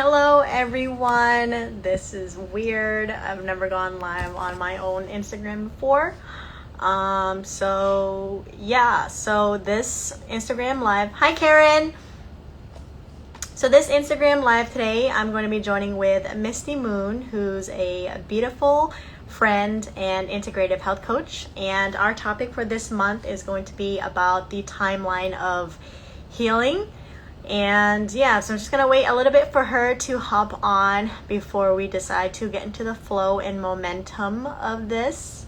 Hello everyone. This is weird. I've never gone live on my own Instagram before. So this Instagram live. Hi Karen. So this Instagram live today, I'm going to be joining with Misty Moon, who's a beautiful friend and integrative health coach. And our topic for this month is going to be about the timeline of healing. And yeah, so I'm just gonna wait a little bit for her to hop on before we decide to get into the flow and momentum of this.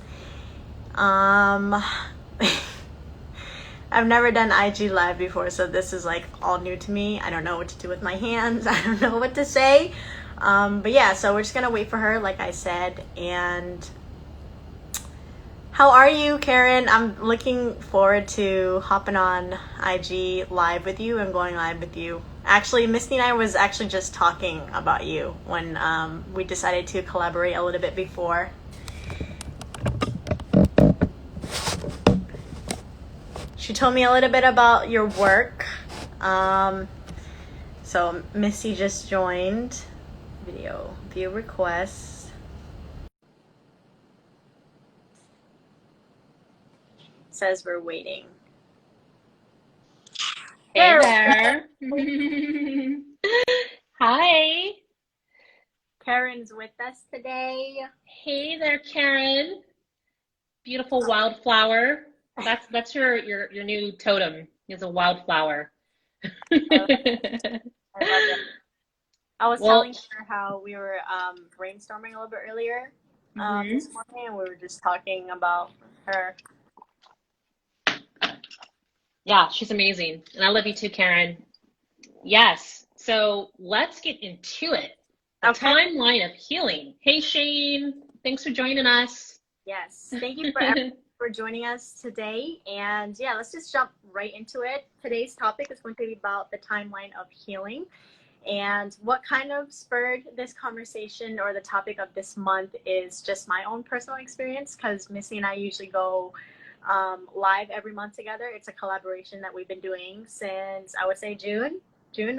I've never done IG live before, so this is like all new to me. I don't know what to do with my hands. I don't know what to say. But yeah, so we're just gonna wait for her, like I said. And how are you, Karen? I'm looking forward to hopping on IG live with you and going live with you. Actually, Misty and I was actually just talking about you when we decided to collaborate a little bit before. She told me a little bit about your work. So Misty just joined. Video view requests. Says we're waiting. Hey there. Hi. Karen's with us today. Hey there, Karen. Beautiful wildflower. That's your new totem is a wildflower. I love it. I was Well, telling her how we were brainstorming a little bit earlier this mhm. morning, and we were just talking about her. Yeah, she's amazing. And I love you too, Karen. Yes. So let's get into it. The Okay. timeline of healing. Hey, Shane. Thanks for joining us. Yes. Thank you for everyone for joining us today. And yeah, let's just jump right into it. Today's topic is going to be about the timeline of healing. And what kind of spurred this conversation or the topic of this month is just my own personal experience, because Missy and I usually go live every month together. It's a collaboration that we've been doing since, I would say, June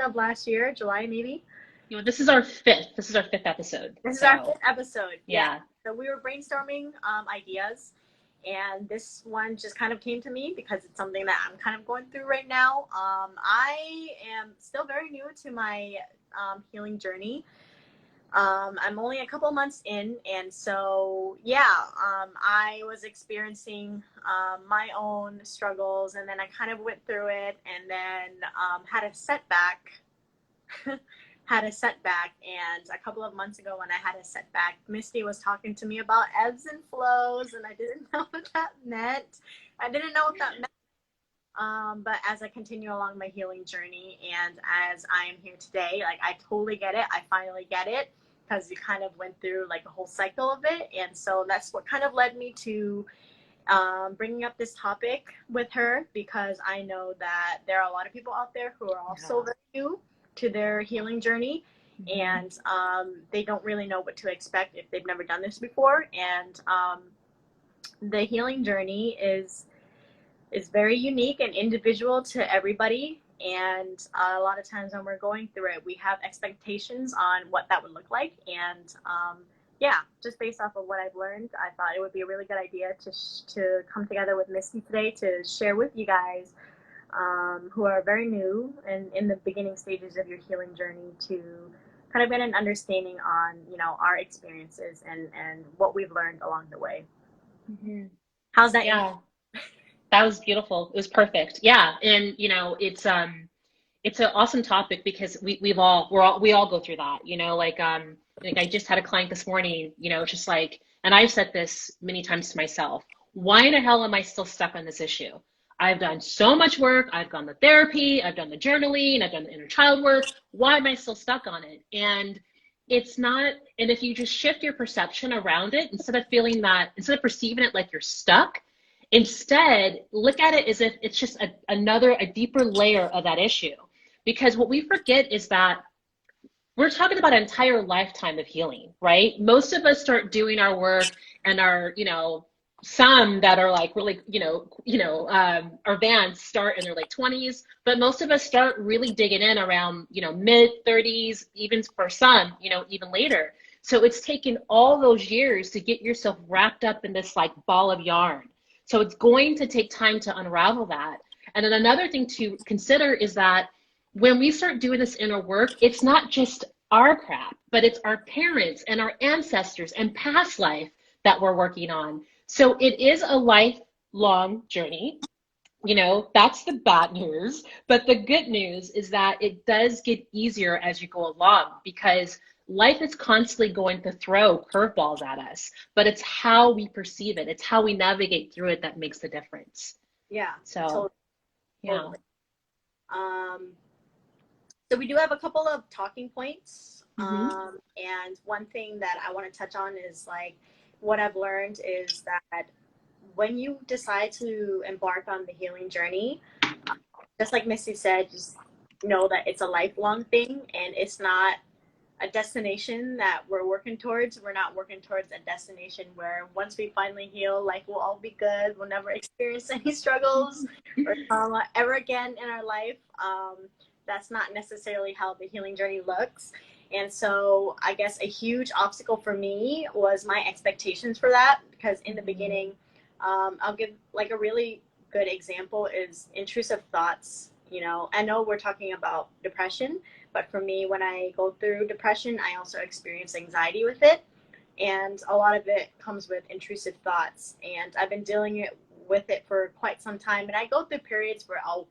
of last year, July maybe. You know, this is our fifth. This is our fifth episode. This is our So, fifth episode. Yeah. yeah. So we were brainstorming ideas, and this one just kind of came to me because it's something that I'm kind of going through right now. I am still very new to my healing journey. I'm only a couple months in, and so yeah, I was experiencing my own struggles, and then I kind of went through it, and then had a setback. Had a setback, and a couple of months ago, when I had a setback, Misty was talking to me about ebbs and flows, and I didn't know what that meant. I didn't know what that meant. But as I continue along my healing journey, and as I am here today, like, I totally get it. I finally get it, because you kind of went through like a whole cycle of it, and so that's what kind of led me to bringing up this topic with her, because I know that there are a lot of people out there who are also Yeah. very new to their healing journey, Mhm. and they don't really know what to expect if they've never done this before. And the healing journey is very unique and individual to everybody. And a lot of times when we're going through it, we have expectations on what that would look like. And yeah, just based off of what I've learned, I thought it would be a really good idea to come together with Misty today to share with you guys who are very new and in the beginning stages of your healing journey, to kind of get an understanding on, our experiences and what we've learned along the way. Mhm. How's that intro? Yeah. That was beautiful. It was perfect. Yeah, and it's an awesome topic because we all go through that, like I just had a client this morning, it's just like, and I've said this many times to myself, why in the hell am I still stuck on this issue? I've done so much work, I've done the therapy, I've done the journaling, I've done the inner child work. Why am I still stuck on it? And it's not, and if you just shift your perception around it, instead of perceiving it like you're stuck, instead, look at it as if it's just a deeper layer of that issue. Because what we forget is that we're talking about an entire lifetime of healing, right? Most of us start doing our work and our, some that are like really, our vans start in their like 20s, but most of us start really digging in around, mid 30s, even for some, even later. So it's taken all those years to get yourself wrapped up in this like ball of yarn. So it's going to take time to unravel that. And then another thing to consider is that when we start doing this inner work, it's not just our crap, but it's our parents and our ancestors and past life that we're working on. So it is a lifelong journey. That's the bad news. But the good news is that it does get easier as you go along because life is constantly going to throw curveballs at us, but it's how we perceive it. It's how we navigate through it that makes the difference. Yeah, So, totally. yeah. Totally. So we do have a couple of talking points. Mm-hmm. And one thing that I want to touch on is like what I've learned is that when you decide to embark on the healing journey, just like Missy said, just know that it's a lifelong thing and it's not a destination that we're working towards. We're not working towards a destination where once we finally heal, life will all be good. We'll never experience any struggles or trauma ever again in our life. That's not necessarily how the healing journey looks. And so I guess a huge obstacle for me was my expectations for that, because in the beginning, I'll give like a really good example is intrusive thoughts. I know we're talking about depression, but for me, when I go through depression, I also experience anxiety with it. And a lot of it comes with intrusive thoughts. And I've been dealing with it for quite some time. And I go through periods where I'll,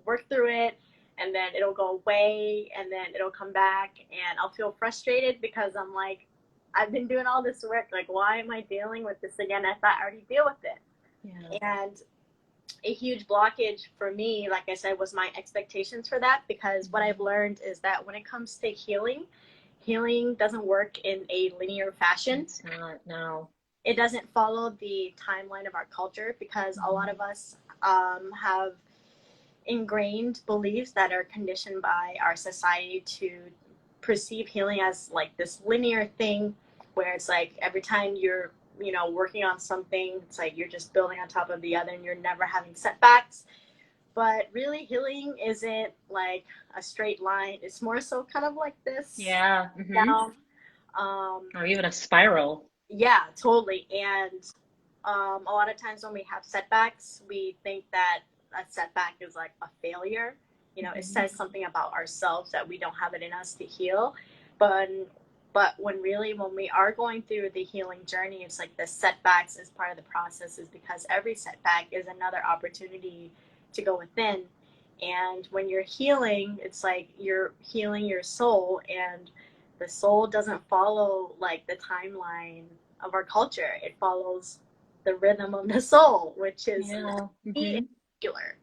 work through it and then it'll go away and then it'll come back and I'll feel frustrated because I'm like, I've been doing all this work. Like, why am I dealing with this again? I thought I already deal with it. Yeah. And a huge blockage for me, like I said, was my expectations for that, because what I've learned is that when it comes to healing doesn't work in a linear fashion. It's not, no. It doesn't follow the timeline of our culture, because a lot of us have ingrained beliefs that are conditioned by our society to perceive healing as like this linear thing where it's like every time you're working on something, it's like you're just building on top of the other and you're never having setbacks. But really, healing isn't like a straight line. It's more so kind of like this Yeah. Mm-hmm. down. Or even a spiral. Yeah, totally. And a lot of times when we have setbacks, we think that a setback is like a failure. It says something about ourselves that we don't have it in us to heal. But when we are going through the healing journey, it's like the setbacks is part of the process, is because every setback is another opportunity to go within. And when you're healing, it's like you're healing your soul, and the soul doesn't follow like the timeline of our culture. It follows the rhythm of the soul, which is particular.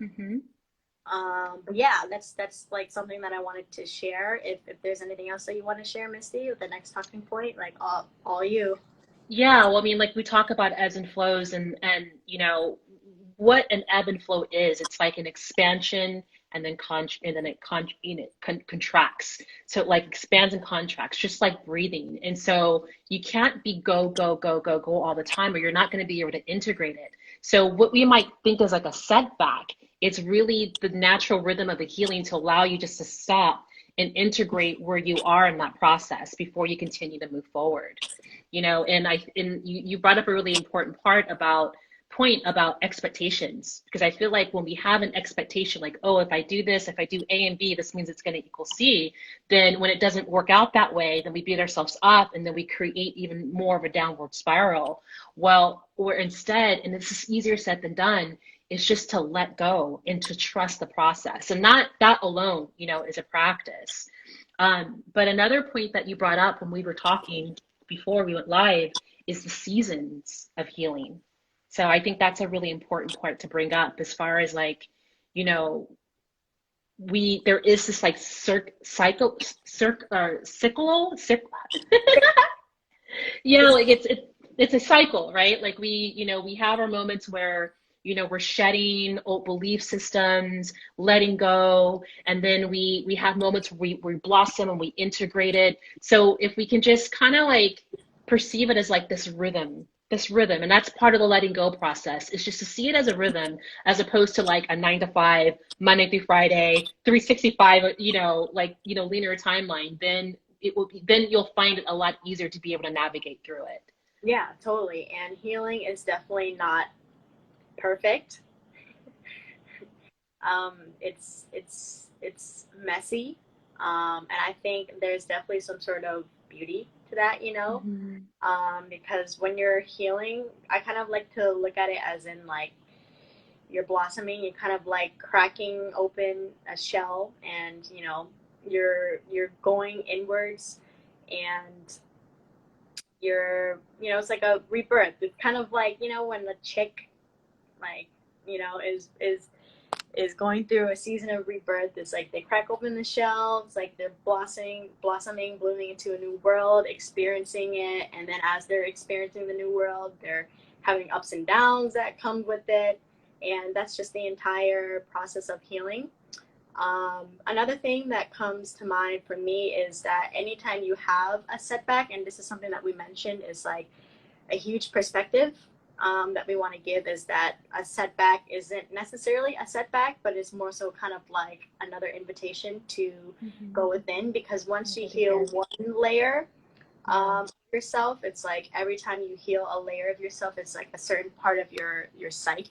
Mm-hmm. But yeah, that's like something that I wanted to share. If there's anything else that you want to share, Misty, with the next talking point, like all you. Yeah, well, I mean, like we talk about ebbs and flows and what an ebb and flow is. It's like an expansion and then contracts. So it like expands and contracts, just like breathing. And so you can't be go, go, go, go, go all the time, or you're not going to be able to integrate it. So what we might think is like a setback, it's really the natural rhythm of the healing to allow you just to stop and integrate where you are in that process before you continue to move forward. And you brought up a really important point about expectations, because I feel like when we have an expectation like, oh, if I do this, if I do A and B, this means it's going to equal C, then when it doesn't work out that way, then we beat ourselves up and then we create even more of a downward spiral. Well, or instead, and this is easier said than done, is just to let go and to trust the process. And that alone, is a practice. But another point that you brought up when we were talking before we went live is the seasons of healing. So I think that's a really important part to bring up, as far as like, there is this like cycle, like it's a cycle, right? Like we have our moments where, we're shedding old belief systems, letting go, and then we have moments where we blossom and we integrate it. So if we can just kind of like perceive it as like this rhythm this rhythm. And that's part of the letting go process, is just to see it as a rhythm, as opposed to like a 9 to 5, Monday through Friday, 365, linear timeline. Then then you'll find it a lot easier to be able to navigate through it. Yeah, totally. And healing is definitely not perfect. It's messy, and I think there's definitely some sort of beauty to that, Mm-hmm. because when you're healing, I kind of like to look at it as in like you're blossoming, you're kind of like cracking open a shell, and you're going inwards, and it's like a rebirth. It's kind of like when the chick like is going through a season of rebirth. It's like they crack open the shell. It's like they're blossoming, blooming into a new world, experiencing it. And then as they're experiencing the new world, they're having ups and downs that come with it. And that's just the entire process of healing. Another thing that comes to mind for me is that anytime you have a setback, and this is something that we mentioned, is like a huge perspective that we want to give, is that a setback isn't necessarily a setback, but it's more so kind of like another invitation to Mm-hmm. go within, because once you heal one layer of yourself, it's like every time you heal a layer of yourself, it's like a certain part of your psyche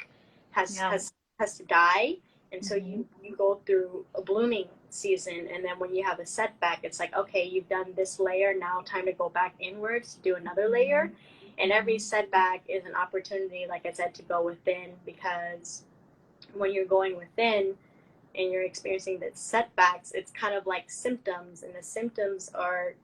has Yeah. has has to die, and so Mm-hmm. you go through a blooming season, and then when you have a setback, it's like, okay, you've done this layer, now time to go back inwards to do another layer. And every setback is an opportunity, like I said, to go within, because when you're going within and you're experiencing the setbacks, it's kind of like symptoms, and the symptoms are,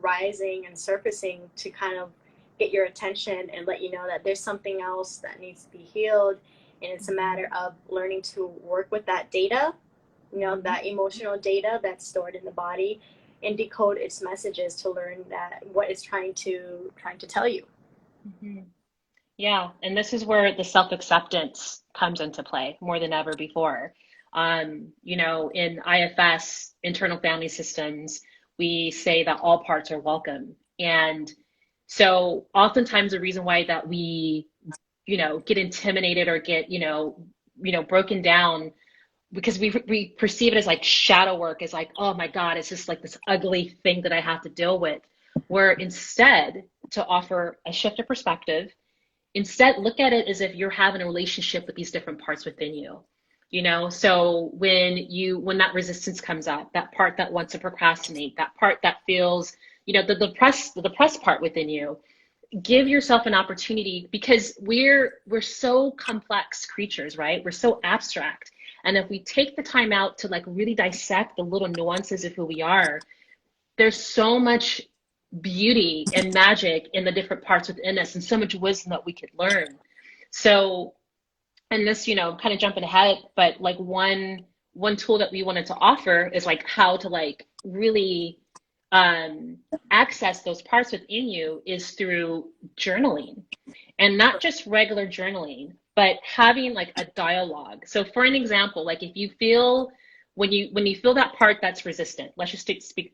rising and surfacing to kind of get your attention and let you know that there's something else that needs to be healed. And it's a Mm-hmm. matter of learning to work with that data, Mm-hmm. that emotional data that's stored in the body, and decode its messages to learn that what it's trying to tell you. Mm-hmm. Yeah, and this is where the self-acceptance comes into play more than ever before. In IFS, internal family systems, we say that all parts are welcome. And so oftentimes the reason why that we, get intimidated or get, broken down, because we perceive it as like shadow work, as like, oh my God, it's just like this ugly thing that I have to deal with. Where instead, to offer a shift of perspective, instead look at it as if you're having a relationship with these different parts within you. So when that resistance comes up, that part that wants to procrastinate, that part that feels, the depressed part within you, give yourself an opportunity, because we're so complex creatures, right? We're so abstract. And if we take the time out to like really dissect the little nuances of who we are, there's so much beauty and magic in the different parts within us, and so much wisdom that we could learn. So, and this, kind of jumping ahead, but like one tool that we wanted to offer is like how to like really um, access those parts within you is through journaling, and not just regular journaling, but having like a dialogue. So for an example, like if you feel when you feel that part that's resistant, let's just speak,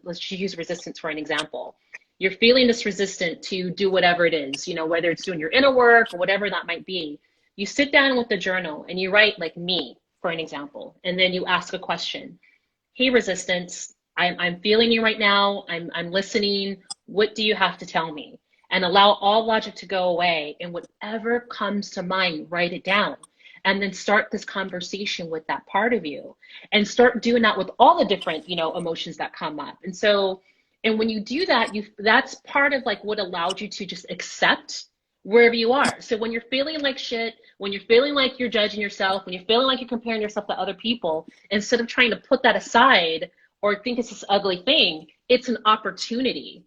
let's just use resistance for an example. You're feeling this resistant to do whatever it is, whether it's doing your inner work or whatever that might be. You sit down with the journal and you write like me, for an example, and then you ask a question. Hey, resistance, I'm feeling you right now. I'm listening. What do you have to tell me? And allow all logic to go away, and whatever comes to mind, write it down. And then start this conversation with that part of you, and start doing that with all the different, emotions that come up. And when you do that, that's part of like what allowed you to just accept wherever you are. So when you're feeling like shit, when you're feeling like you're judging yourself, when you're feeling like you're comparing yourself to other people, instead of trying to put that aside or think it's this ugly thing, it's an opportunity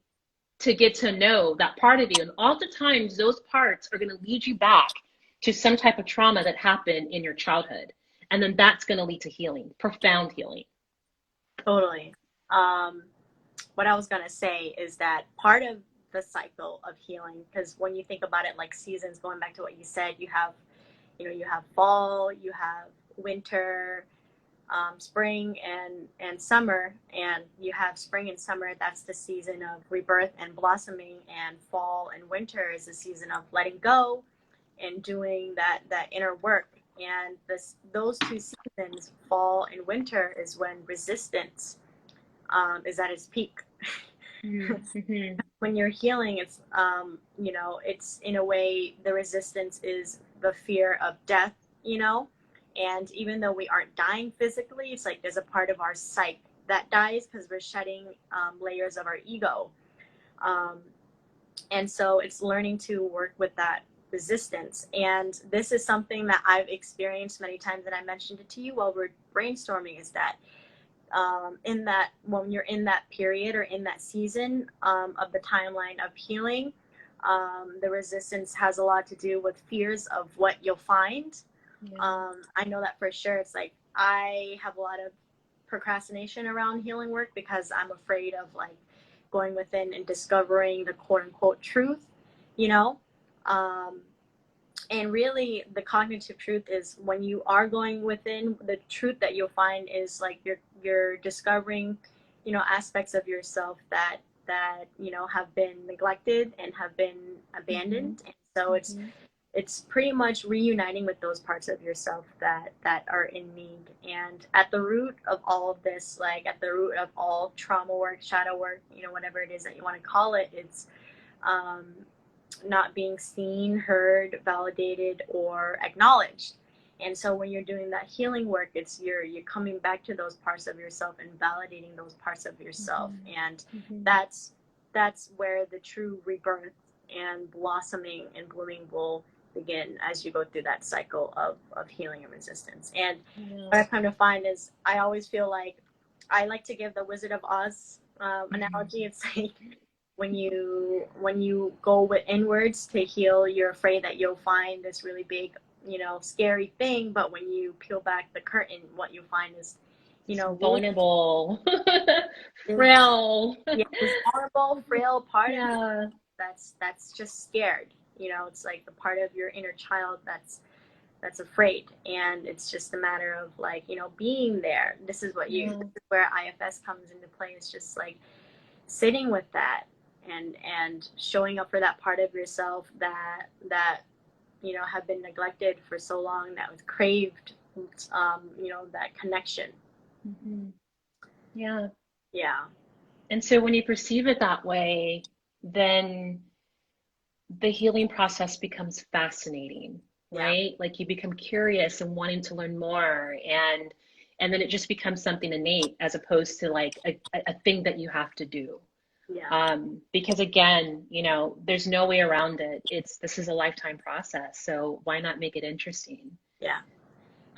to get to know that part of you. And oftentimes those parts are going to lead you back to some type of trauma that happened in your childhood. And then that's going to lead to healing, profound healing. Totally. Um, what I was gonna say is that part of the cycle of healing, because when you think about it like seasons, going back to what you said, you have fall, you have winter, spring and summer, and you have spring and summer, that's the season of rebirth and blossoming, and fall and winter is the season of letting go and doing that inner work. And those two seasons, fall and winter, is when resistance is at its peak. Mm-hmm. When you're healing, it's it's in a way, the resistance is the fear of death, and even though we aren't dying physically, it's like there's a part of our psyche that dies because we're shedding layers of our ego. um, and so it's learning to work with that resistance. And this is something that I've experienced many times, and I mentioned it to you while we're brainstorming, is that in that, when you're in that period or in that season of the timeline of healing, the resistance has a lot to do with fears of what you'll find. Yeah. I know that for sure. It's like I have a lot of procrastination around healing work because I'm afraid of like going within and discovering the quote unquote truth, you know? Um, and really the cognitive truth is, when you are going within, the truth that you'll find is like you're discovering, aspects of yourself that have been neglected and have been Mm-hmm. abandoned. And so Mm-hmm. it's pretty much reuniting with those parts of yourself that are in need. And at the root of all of this, like at the root of all trauma work, shadow work, whatever it is that you want to call it, it's um, not being seen, heard, validated, or acknowledged. And so when you're doing that healing work, it's you're coming back to those parts of yourself and validating those parts of yourself. And Mm-hmm. that's where the true rebirth and blossoming and blooming will begin, as you go through that cycle of healing and resistance. And Yeah. what I kind of find is, I always feel like I like to give the Wizard of Oz analogy. It's like when you go inwards to heal, you're afraid that you'll find this really big, scary thing. But when you peel back the curtain, what you find is, It's really vulnerable, is, frail. yeah, this vulnerable, frail part of you Yeah. that's just scared. It's like the part of your inner child that's afraid. And it's just a matter of like, being there. This Yeah. is where IFS comes into play. It's just like sitting with that, and showing up for that part of yourself that have been neglected for so long, that was craved, that connection. Mm-hmm. Yeah. Yeah. And so when you perceive it that way, then the healing process becomes fascinating, Yeah. right? Like you become curious and wanting to learn more, and then it just becomes something innate as opposed to like a thing that you have to do. Yeah. Because again, there's no way around it. This is a lifetime process, so why not make it interesting? Yeah.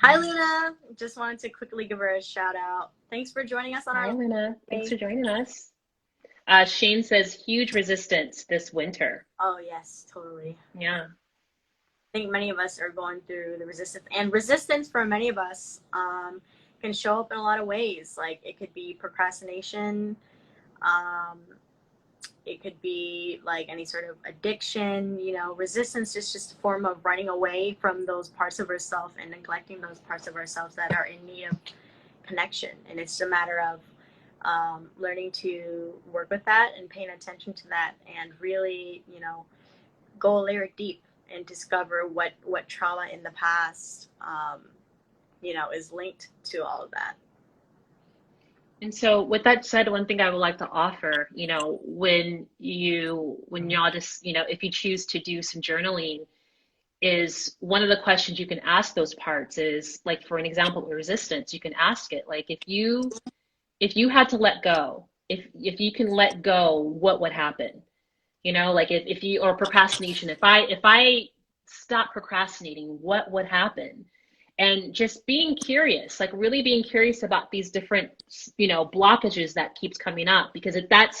Hi, Yeah. Lena. Just wanted to quickly give her a shout out. Thanks for joining us on our Hi, live Luna. Thanks today. for joining us. Shane says huge resistance this winter. Oh yes, totally. Yeah. I think many of us are going through the resistance, and resistance for many of us can show up in a lot of ways. Like it could be procrastination, um, it could be like any sort of addiction. Resistance is just a form of running away from those parts of ourselves and neglecting those parts of ourselves that are in need of connection. And it's a matter of learning to work with that and paying attention to that, and really, go a layer deep and discover what trauma in the past, is linked to all of that. And so with that said, one thing I would like to offer, when y'all just, if you choose to do some journaling, is one of the questions you can ask those parts is like, for an example, resistance, you can ask it like, if you had to let go, if you can let go, what would happen? Like if you, or procrastination, if I stop procrastinating, what would happen? And just being curious, like really being curious about these different, blockages that keeps coming up, because if that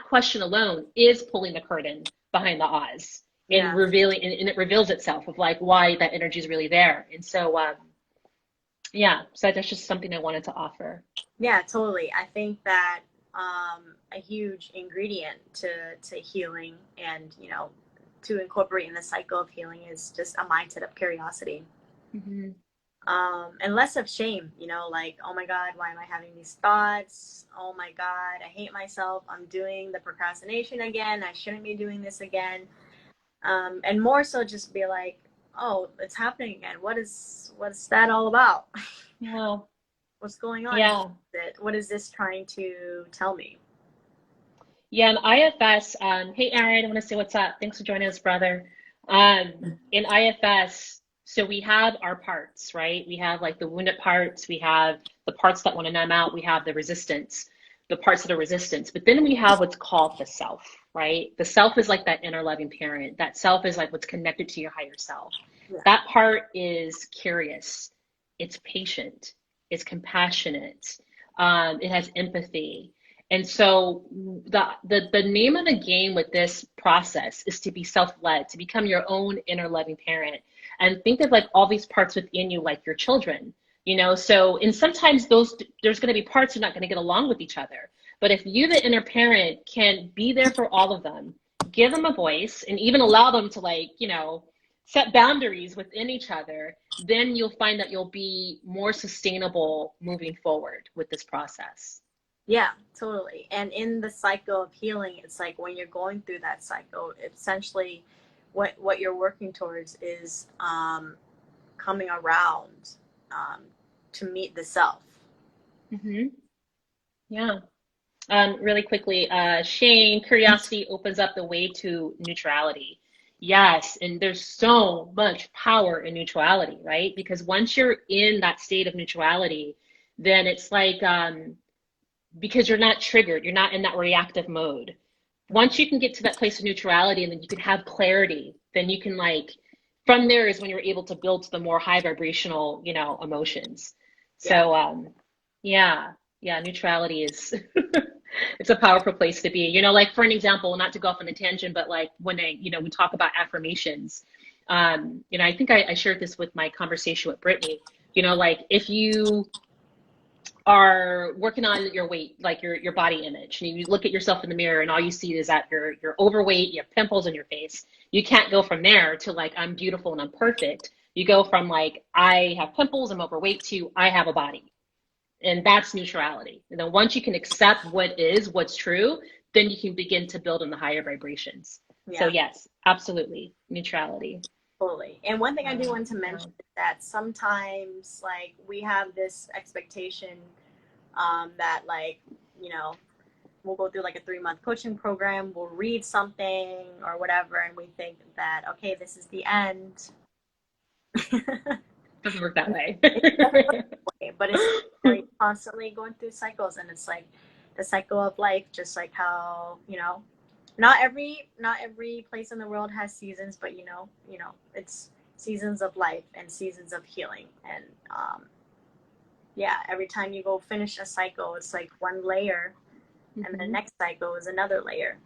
question alone is pulling the curtain behind the eyes and Yeah. revealing, and it reveals itself of like why that energy is really there. And so, yeah, so that's just something I wanted to offer. Yeah, totally. I think that a huge ingredient to healing, and to incorporate in the cycle of healing, is just a mindset of curiosity. Mm-hmm. And less of shame, you know, like, oh my God, why am I having these thoughts? Oh my God, I hate myself. I'm doing the procrastination again. I shouldn't be doing this again. And more so just be like, oh, it's happening again. What's that all about? Yeah. What's going on? Yeah. What is this trying to tell me? Yeah, in IFS, hey Aaron, I want to say what's up. Thanks for joining us, brother. In IFS, so we have our parts, right? We have like the wounded parts, we have the parts that want to numb out, we have the resistance, the parts that are resistance. But then we have what's called the self, right? The self is like that inner loving parent. That self is like what's connected to your higher self. Yeah. That part is curious, it's patient, it's compassionate, it has empathy. And so the name of the game with this process is to be self-led, to become your own inner loving parent. And think of like all these parts within you like your children, you know? So, and sometimes there's going to be parts you're not going to get along with each other. But if you, the inner parent, can be there for all of them, give them a voice, and even allow them to like, you know, set boundaries within each other, then you'll find that you'll be more sustainable moving forward with this process. Yeah, totally. And in the cycle of healing, it's like when you're going through that cycle, essentially what you're working towards is coming around um, to meet the self. Hmm. Yeah. Really quickly, Shane, curiosity opens up the way to neutrality. Yes, and there's so much power in neutrality, right? Because once you're in that state of neutrality, then it's like because you're not triggered, you're not in that reactive mode. Once you can get to that place of neutrality and then you can have clarity, then you can like from there is when you're able to build to the more high vibrational, you know, emotions. Yeah. So yeah, yeah, neutrality is it's a powerful place to be. You know, like for an example, not to go off on a tangent, but like when you know, we talk about affirmations, you know, I think I shared this with my conversation with Brittany, you know, like if you are working on your weight, like your body image, and you look at yourself in the mirror and all you see is that you're overweight, you have pimples on your face. You can't go from there to like I'm beautiful and I'm perfect. You go from like I have pimples, I'm overweight to I have a body. And that's neutrality. And then once you can accept what is, what's true, then you can begin to build in the higher vibrations. So Yeah, yes, absolutely. Neutrality. totally. And one thing I do Yeah. want to mention is that sometimes like we have this expectation that like, you know, we'll go through like a 3-month coaching program, we'll read something or whatever, and we think that, okay, this is the end. Doesn't work that way. It doesn't work that way, but it's like constantly going through cycles, and it's like the cycle of life, just like how, you know, not every place in the world has seasons, but you know, it's seasons of life and seasons of healing. And yeah, every time you go finish a cycle, it's like one layer, and the Mhm. next cycle is another layer.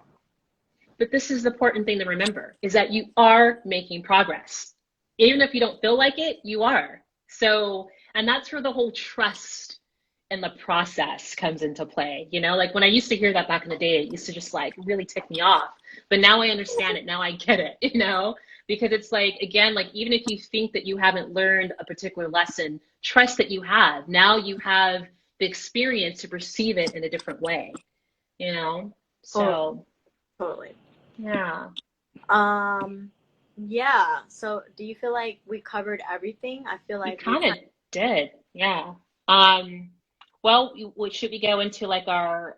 But this is the important thing to remember is that you are making progress. Even if you don't feel like it, you are. So, and that's where the whole trust and the process comes into play. You know, like when I used to hear that back in the day, it used to just like really tick me off. But now I understand it. Now I get it, you know, because it's like, again, like even if you think that you haven't learned a particular lesson, trust that you have. Now you have the experience to perceive it in a different way, you know? Totally, So, totally. yeah. Um, yeah. So, do you feel like we covered everything? I feel We like we kind of kind did, yeah. Um, well, should we go into like our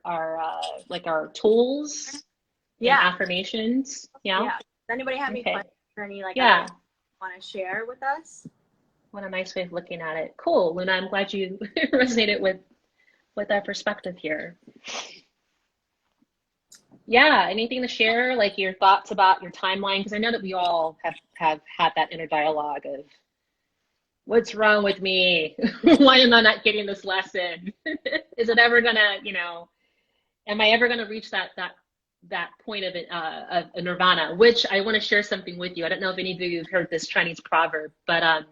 tools and yeah, affirmations? Yeah. yeah. Does anybody have any Okay. questions or any like other Yeah. want to share with us? What a nice way of looking at it. Cool, Luna. I'm glad you resonated with that perspective here. Yeah. Anything to share, like your thoughts about your timeline? Because I know that we all have had that inner dialogue of what's wrong with me? Why am I not getting this lesson? Is it ever gonna, you know, am I ever gonna reach that point of it of a nirvana? Which I want to share something with you. I don't know if any of you have heard this Chinese proverb, but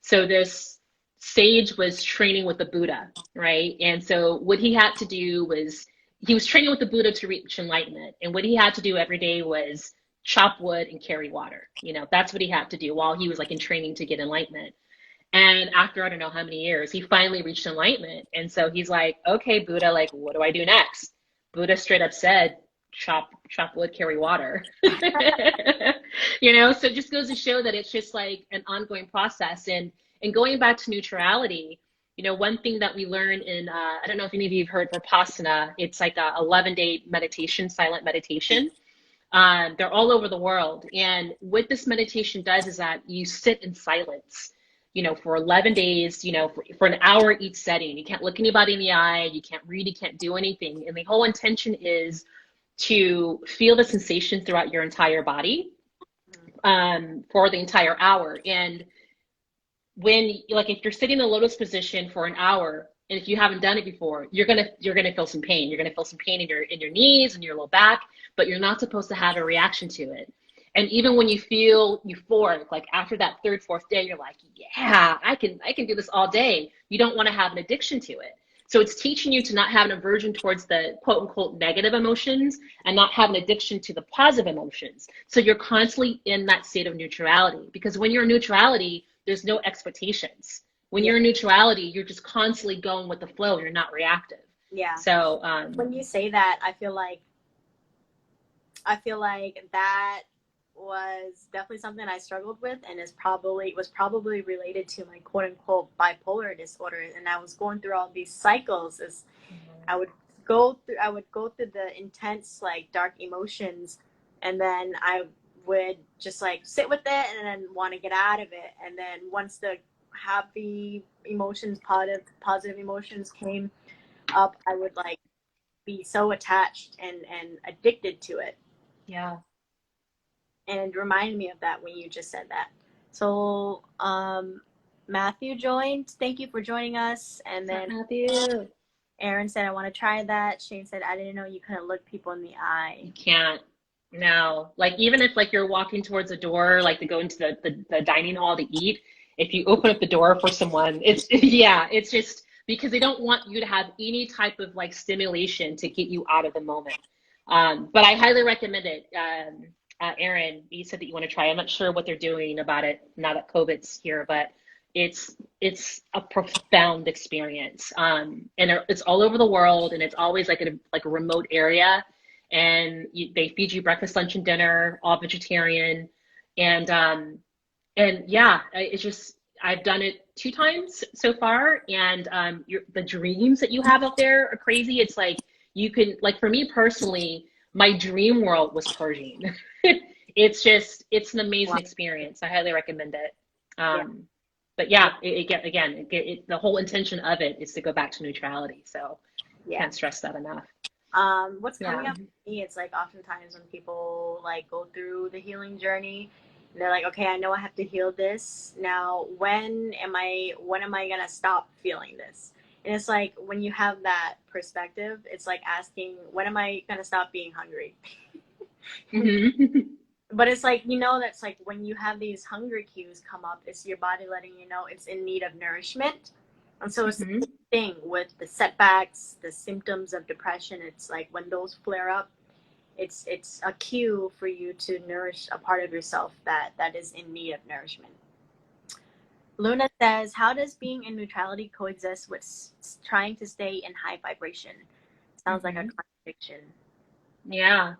so this sage was training with the Buddha, right? And so what he had to do was he was training with the Buddha to reach enlightenment, and what he had to do every day was chop wood and carry water. You know, that's what he had to do while he was like in training to get enlightenment. And after I don't know how many years, he finally reached enlightenment. And so he's like, okay, Buddha, like, what do I do next? Buddha straight up said, chop wood, carry water. You know, so it just goes to show that it's just like an ongoing process. And going back to neutrality, you know, one thing that we learn in, I don't know if any of you have heard Vipassana, it's like a 11-day meditation, silent meditation. They're all over the world. And what this meditation does is that you sit in silence, you know, for 11 days, you know, for an hour each setting. You can't look anybody in the eye, you can't read, you can't do anything. And the whole intention is to feel the sensation throughout your entire body for the entire hour. And when, like, if you're sitting in the lotus position for an hour, and if you haven't done it before, you're gonna feel some pain. You're gonna feel some pain in your knees and your low back, but you're not supposed to have a reaction to it. And even when you feel euphoric, like after that third, fourth day, you're like, yeah, I can do this all day. You don't want to have an addiction to it. So it's teaching you to not have an aversion towards the quote unquote negative emotions and not have an addiction to the positive emotions. So you're constantly in that state of neutrality, because when you're in neutrality, there's no expectations. When you're in neutrality, you're just constantly going with the flow. You're not reactive. Yeah. So when you say that, I feel like that was definitely something I struggled with, and was probably related to my quote unquote bipolar disorder. And I was going through all these cycles as I would go through the intense, like, dark emotions, and then I would just like sit with it and then want to get out of it. And then once the happy emotions, positive emotions came up, I would like be so attached and addicted to it. yeah. And it reminded me of that when you just said that. So Matthew joined. Thank you for joining us. And then Matthew. Aaron said, I want to try that. Shane said, I didn't know you couldn't look people in the eye. You can't. No. Like, even if like you're walking towards a door, like to go into the dining hall to eat, if you open up the door for someone, it's yeah, it's just because they don't want you to have any type of like stimulation to get you out of the moment. But I highly recommend it. Aaron, you said that you want to try. I'm not sure what they're doing about it now that COVID's here, but it's a profound experience. And it's all over the world, and it's always like a remote area. And they feed you breakfast, lunch, and dinner, all vegetarian. And yeah, it's just, I've done it 2 times so far, and the dreams that you have up there are crazy. It's like you can, like, for me personally, my dream world was Persian. It's an amazing experience. I highly recommend it. But yeah, the whole intention of it is to go back to neutrality. So can't stress that enough. What's coming up for me, it's like oftentimes when people like go through the healing journey, and they're like, okay, I know I have to heal this. Now, when am I gonna stop feeling this? And it's like, when you have that perspective, it's like asking, when am I gonna stop being hungry? Mm-hmm. But it's like, you know, that's like when you have these hunger cues come up, it's your body letting you know it's in need of nourishment. And so it's the thing with the setbacks, the symptoms of depression. It's like when those flare up, it's a cue for you to nourish a part of yourself that is in need of nourishment. Luna says, how does being in neutrality coexist with trying to stay in high vibration? Sounds like a contradiction. Yeah.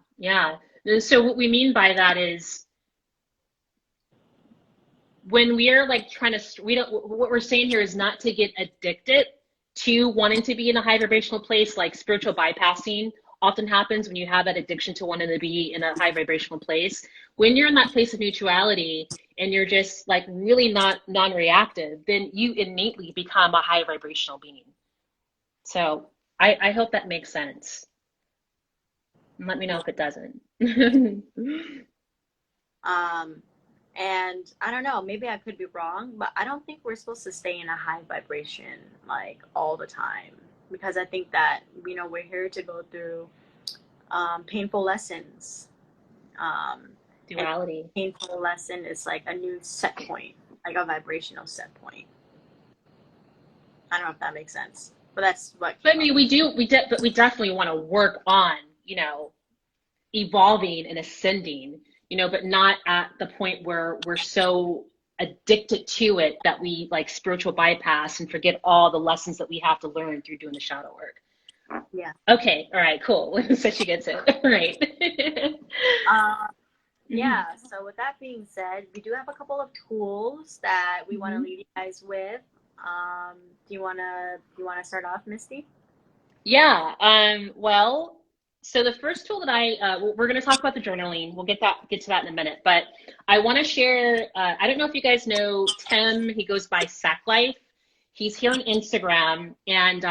So what we mean by that is, when we're like what we're saying here is not to get addicted to wanting to be in a high vibrational place. Like, spiritual bypassing often happens when you have that addiction to wanting to be in a high vibrational place. When you're in that place of neutrality and you're just like really not non-reactive, then you innately become a high vibrational being. So I hope that makes sense. And let me know if it doesn't. And I don't know, maybe I could be wrong, but I don't think we're supposed to stay in a high vibration like all the time, because I think that, you know, we're here to go through painful lessons. Duality. Painful lesson is like a new set point, like a vibrational set point. I don't know if that makes sense, but that's what. But I mean, but we definitely want to work on, you know, evolving and ascending, you know, but not at the point where we're so addicted to it that we like spiritual bypass and forget all the lessons that we have to learn through doing the shadow work. Yeah. Okay, all right, cool. So she gets it. All right. Yeah, so with that being said, we do have a couple of tools that we want to leave you guys with. Do you wanna start off, Misty? Yeah. Well, so the first tool that we're going to talk about the journaling. We'll get to that in a minute. But I want to share. I don't know if you guys know Tim. He goes by Sacklife. He's here on Instagram, and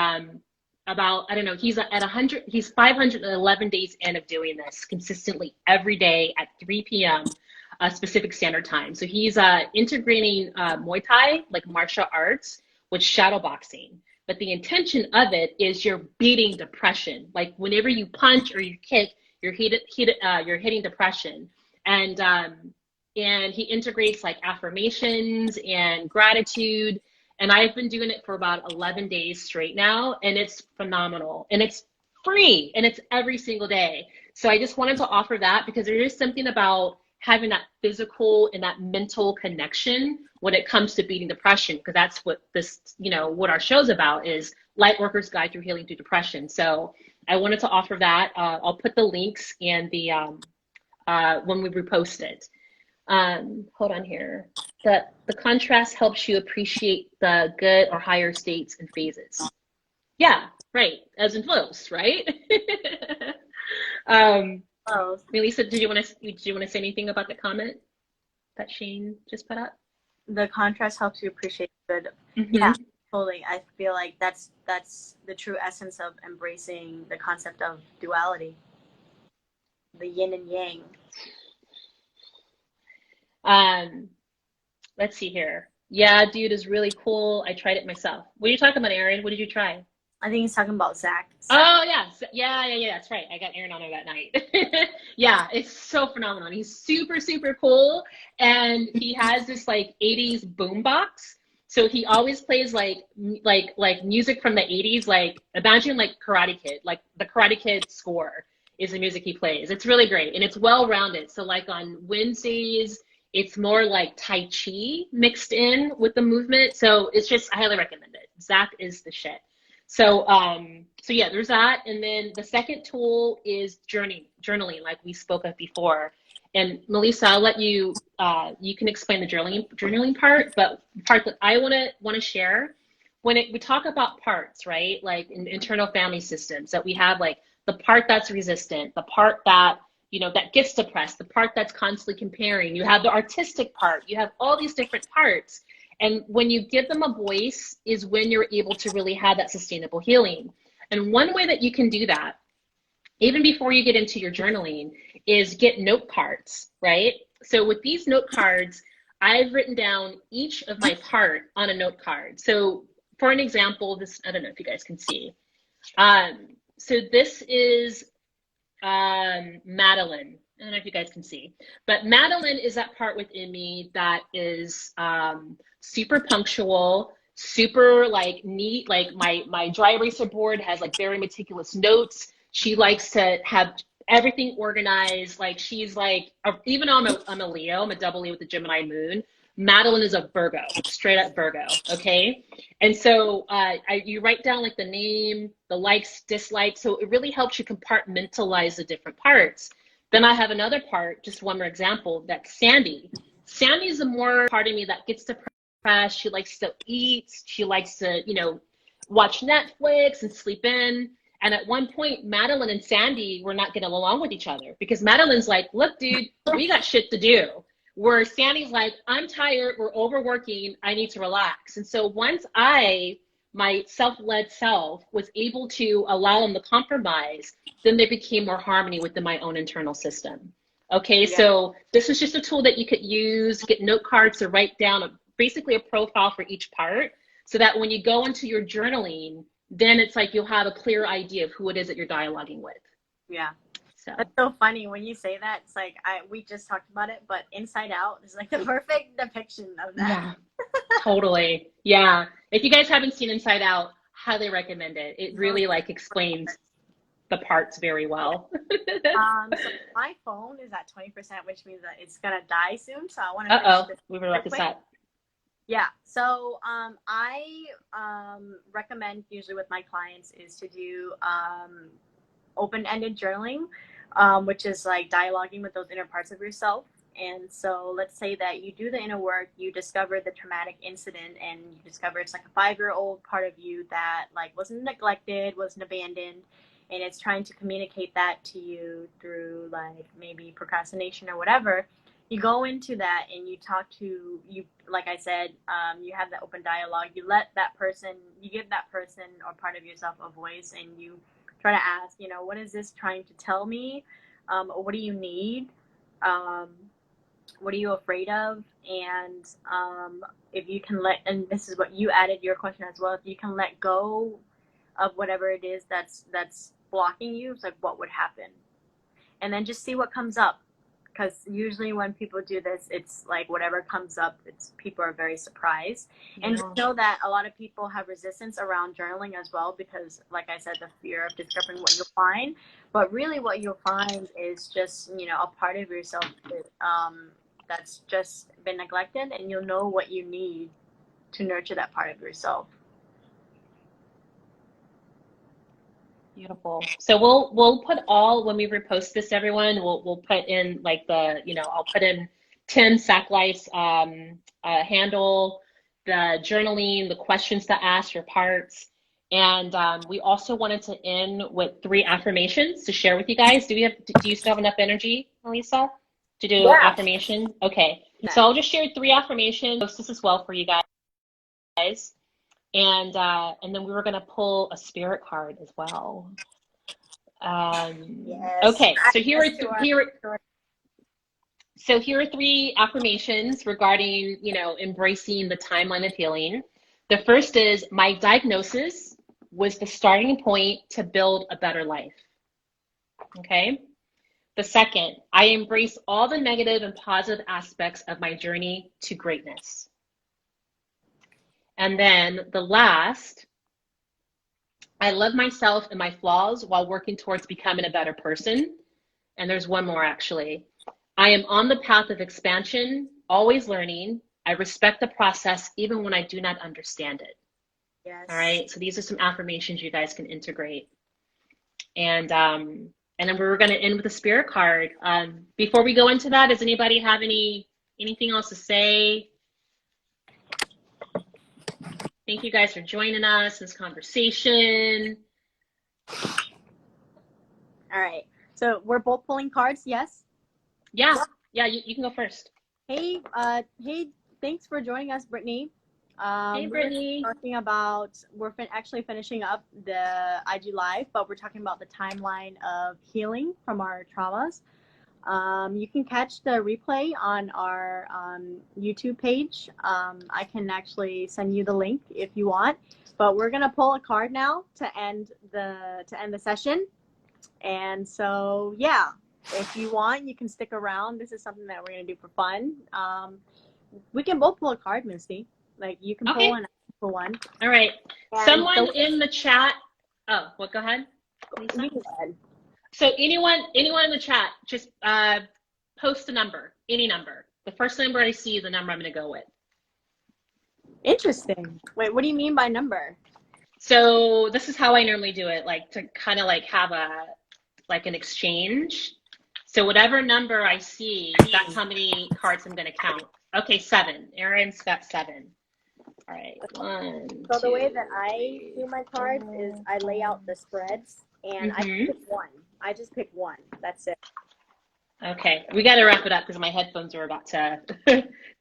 about I don't know. He's at 100. He's 511 days in of doing this consistently every day at 3 p.m. Specific standard time. So he's integrating Muay Thai, like martial arts, with shadow boxing. But the intention of it is you're beating depression. Like whenever you punch or you kick, you're hitting depression. And he integrates like affirmations and gratitude. And I've been doing it for about 11 days straight now, and it's phenomenal. And it's free, and it's every single day. So I just wanted to offer that because there is something about having that physical and that mental connection when it comes to beating depression, because that's what this, what our show's about is Light Workers Guide Through Healing Through Depression. So I wanted to offer that. I'll put the links and the when we repost it. Hold on here. The contrast helps you appreciate the good or higher states and phases. Yeah, right. As in flows, right? Melissa, did you want to say anything about the comment that Shane just put up? The contrast helps you appreciate good. Mm-hmm. Yeah, totally. I feel like that's the true essence of embracing the concept of duality, the yin and yang. Let's see here. Yeah, dude is really cool. I tried it myself. What are you talking about, Aaron? What did you try? I think he's talking about Zach. Oh yeah. That's right. I got Aaron on there that night. Yeah, it's so phenomenal. He's super, super cool, and he has this like 80s boombox. So he always plays like music from the 80s. Like imagine like Karate Kid, like the Karate Kid score is the music he plays. It's really great, and it's well rounded. So like on Wednesdays, it's more like Tai Chi mixed in with the movement. So it's just I highly recommend it. Zach is the shit. So yeah, there's that. And then the second tool is journaling, like we spoke of before. And Melissa, I'll let you, you can explain the journaling part, but the part that I want to share, we talk about parts, right? Like in internal family systems, that we have like the part that's resistant, the part that, that gets depressed, the part that's constantly comparing, you have the artistic part, you have all these different parts. And when you give them a voice is when you're able to really have that sustainable healing. And one way that you can do that, even before you get into your journaling, is get note cards, right? So with these note cards, I've written down each of my part on a note card. So for an example, I don't know if you guys can see. So this is Madeline. I don't know if you guys can see, but Madeline is that part within me that is super punctual, super like neat. Like my dry eraser board has like very meticulous notes. She likes to have everything organized. Like she's like, even though I'm a Leo, I'm a double Leo with the Gemini moon. Madeline is a Virgo, straight up Virgo. Okay. And so you write down like the name, the likes, dislikes. So it really helps you compartmentalize the different parts. Then I have another part, just one more example, that's Sandy. Sandy is the more part of me that gets depressed. She likes to eat. She likes to, watch Netflix and sleep in. And at one point, Madeline and Sandy were not getting along with each other because Madeline's like, look, dude, we got shit to do. Where Sandy's like, I'm tired. We're overworking. I need to relax. And so once my self-led self was able to allow them to compromise, then there became more harmony within my own internal system. Okay, yeah. So this is just a tool that you could use, get note cards to write down basically a profile for each part so that when you go into your journaling, then it's like you'll have a clear idea of who it is that you're dialoguing with. Yeah. So. That's so funny when you say that. It's like we just talked about it, but Inside Out is like the perfect depiction of that. Yeah, totally. Yeah. If you guys haven't seen Inside Out, highly recommend it. It really like explains the parts very well. So my phone is at 20%, which means that it's gonna die soon. So I want to. We were about to set. Yeah. So I recommend usually with my clients is to do open-ended journaling, which is like dialoguing with those inner parts of yourself. And so let's say that you do the inner work, you discover the traumatic incident, and you discover it's like a 5-year-old part of you that like wasn't neglected, wasn't abandoned, and it's trying to communicate that to you through like maybe procrastination or whatever. You go into that and you talk to you, like I said, you have that open dialogue. You let that person, you give that person or part of yourself a voice, and you try to ask, what is this trying to tell me? What do you need? Um, what are you afraid of? And if you can and this is what you added your question as well, if you can let go of whatever it is that's blocking you, it's like, what would happen? And then just see what comes up, because usually when people do this, it's like whatever comes up, it's people are very surprised. And just Yeah. know that a lot of people have resistance around journaling as well, because like I said, the fear of discovering what you'll find. But really what you'll find is just a part of yourself that's just been neglected, and you'll know what you need to nurture that part of yourself. Beautiful. So we'll put all when we repost this, everyone. We'll put in like I'll put in Tim Sacklife's handle, the journaling, the questions to ask, your parts, and we also wanted to end with 3 affirmations to share with you guys. Do you still have enough energy, Melissa, to do Yeah. affirmation? Okay. So I'll just share 3 affirmations. Post this as well for you guys. And then we were gonna pull a spirit card as well. Yes. Okay, so here Access to are our here are 3 affirmations regarding, embracing the timeline of healing. The first is my diagnosis was the starting point to build a better life. Okay. The second, I embrace all the negative and positive aspects of my journey to greatness. And then the last, I love myself and my flaws while working towards becoming a better person. And there's one more actually. I am on the path of expansion, always learning. I respect the process even when I do not understand it. All yes. right. So these are some affirmations you guys can integrate. And then we were going to end with a spirit card. Before we go into that, does anybody have anything else to say? Thank you guys for joining us in this conversation. All right. So we're both pulling cards, yes? Yeah, you can go first. Hey, thanks for joining us, Brittany. Hey, We're Brittany. talking about, actually finishing up the IG Live, but we're talking about the timeline of healing from our traumas. You can catch the replay on our YouTube page. I can actually send you the link if you want, but we're gonna pull a card now to end the session. And so, yeah, if you want, you can stick around. This is something that we're going to do for fun. We can both pull a card, Misty. Like, you can pull Okay. one, I can pull one. All right. And Someone so, in the chat. Oh, what? Go ahead, Lisa. you go ahead. So anyone in the chat, just post a number, any number. The first number I see is the number I'm going to go with. Interesting. Wait, what do you mean by number? So this is how I normally do it, like to kind of like have an exchange. So whatever number I see, that's how many cards I'm going to count. Okay, 7. Erin's got 7. All right, 1, So 2, the way that I 3, do my cards is I lay out the spreads, and I pick one. I just pick one. That's it. Okay, we got to wrap it up because my headphones are about to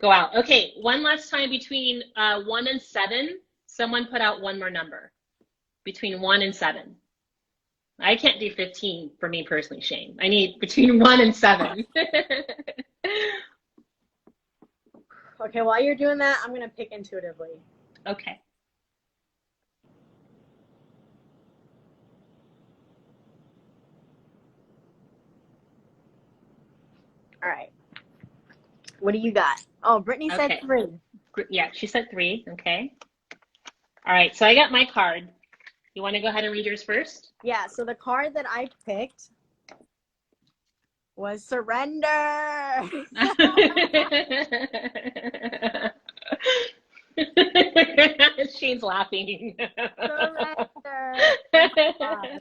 go out. Okay, one last time between 1 and 7. Someone put out one more number between 1 and 7. I can't do 15 for me personally, Shane. I need between 1 and 7. Okay, while you're doing that, I'm going to pick intuitively. Okay. All right. What do you got? Oh, Brittany said Okay. 3. Yeah, she said 3. Okay. All right, so I got my card. You want to go ahead and read yours first? Yeah, so the card that I picked was surrender. Shane's laughing. Surrender. Oh my God.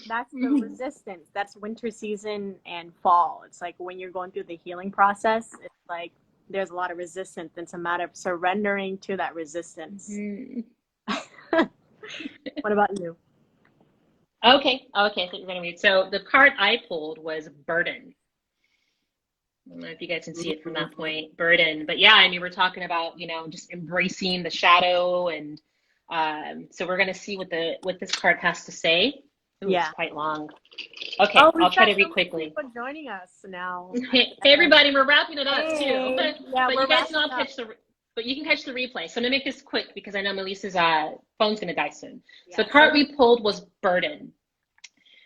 That's the resistance. That's winter season and fall. It's like when you're going through the healing process, it's like there's a lot of resistance. It's a matter of surrendering to that resistance. What about you? Okay, okay, so you're gonna read. So the card I pulled was burden. I don't know if you guys can see it from that point, burden. But yeah, I mean, we're talking about, just embracing the shadow, and so we're gonna see what this card has to say. Ooh, it's Yeah. quite long. Okay, Oh, I'll we've try got to so read many quickly. people joining us now. Hey everybody, we're wrapping it up too. Hey, yeah, But we're you guys can wrapping all up. but you can catch the replay. So I'm gonna make this quick because I know Melissa's phone's gonna die soon. So Yeah. the card we pulled was burden.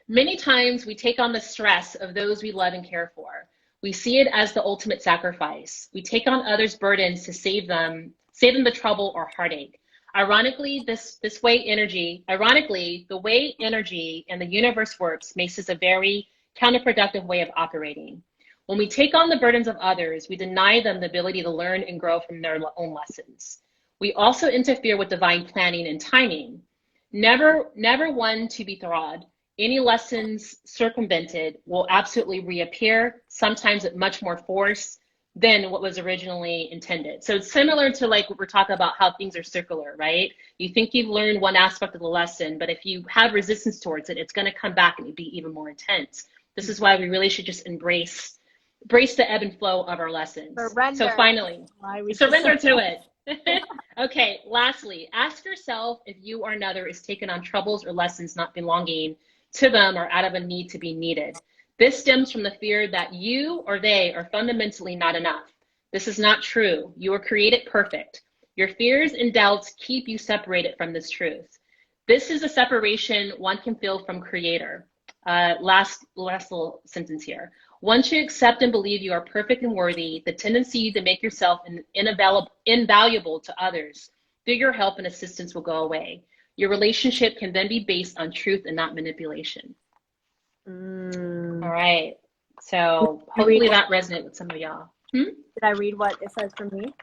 Many times we take on the stress of those we love and care for. We see it as the ultimate sacrifice. We take on others' burdens to save them the trouble or heartache. Ironically, the way energy and the universe works makes this a very counterproductive way of operating. When we take on the burdens of others, we deny them the ability to learn and grow from their own lessons. We also interfere with divine planning and timing. Never one to be thrawed. Any lessons circumvented will absolutely reappear, sometimes with much more force than what was originally intended. So it's similar to like what we're talking about, how things are circular, right? You think you've learned one aspect of the lesson, but if you have resistance towards it, it's going to come back and be even more intense. This is why we really should just embrace the ebb and flow of our lessons. So Surrender. finally, Why we should surrender to it. Okay, lastly, ask yourself if you or another is taking on troubles or lessons not belonging to them or out of a need to be needed. This stems from the fear that you or they are fundamentally not enough. This is not true. You were created perfect. Your fears and doubts keep you separated from this truth. This is a separation one can feel from Creator. Last little sentence here. Once you accept and believe you are perfect and worthy, the tendency to make yourself invaluable to others through your help and assistance will go away. Your relationship can then be based on truth and not manipulation. All right. So hopefully that resonates with some of y'all. Did I read what it says for me?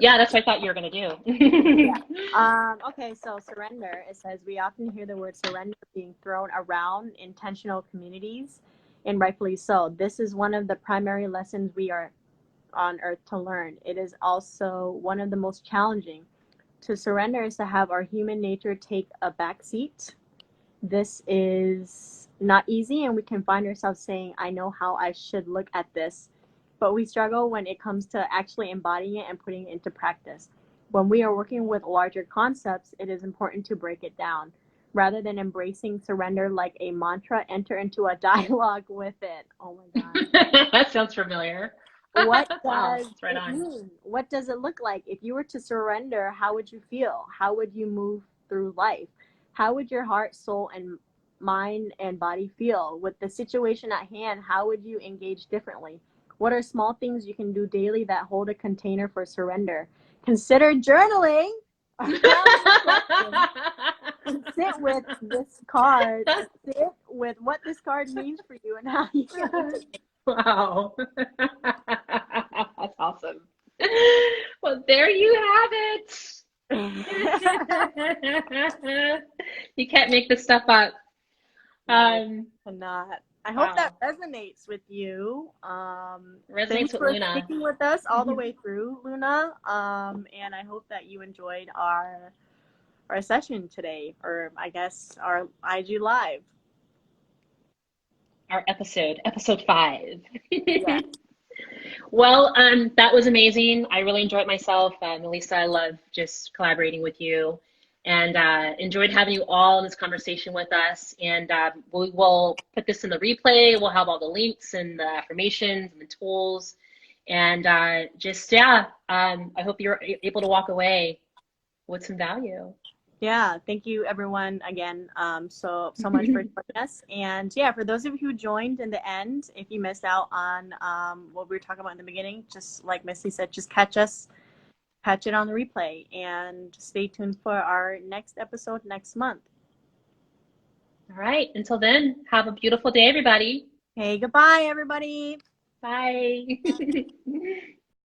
Yeah, that's what I thought you were going to do. Yeah. Okay, so surrender. It says we often hear the word surrender being thrown around in intentional communities, and rightfully so. This is one of the primary lessons we are on earth to learn. It is also one of the most challenging. To surrender is to have our human nature take a back seat. This is not easy, and we can find ourselves saying, I know how I should look at this, but we struggle when it comes to actually embodying it and putting it into practice. When we are working with larger concepts, it is important to break it down. Rather than embracing surrender like a mantra, enter into a dialogue with it. Oh my God. That sounds familiar. What Wow, does it's right it on. mean? What does it look like? If you were to surrender, how would you feel? How would you move through life? How would your heart, soul, and mind and body feel? With the situation at hand, how would you engage differently? What are small things you can do daily that hold a container for surrender? Consider journaling around this question. And sit with this card. Sit with what this card means for you and how you can integrate. Wow. That's awesome. Well, there you have it. You can't make this stuff up. Cannot. I hope Wow. that resonates with you. Resonates Thanks with for Luna. sticking with us all the way through, Luna. And I hope that you enjoyed our session today, or I guess our IG live. Our episode 5. Yeah. Well, that was amazing. I really enjoyed myself. Melissa, I love just collaborating with you, and enjoyed having you all in this conversation with us. And we will put this in the replay. We'll have all the links and the affirmations and the tools. And I hope you're able to walk away with some value. Yeah, thank you everyone again so much for joining us. And yeah, for those of you who joined in the end, if you missed out on what we were talking about in the beginning, just like Missy said, just catch it on the replay, and stay tuned for our next episode next month. All right, until then, have a beautiful day, everybody. Hey, goodbye everybody. Bye.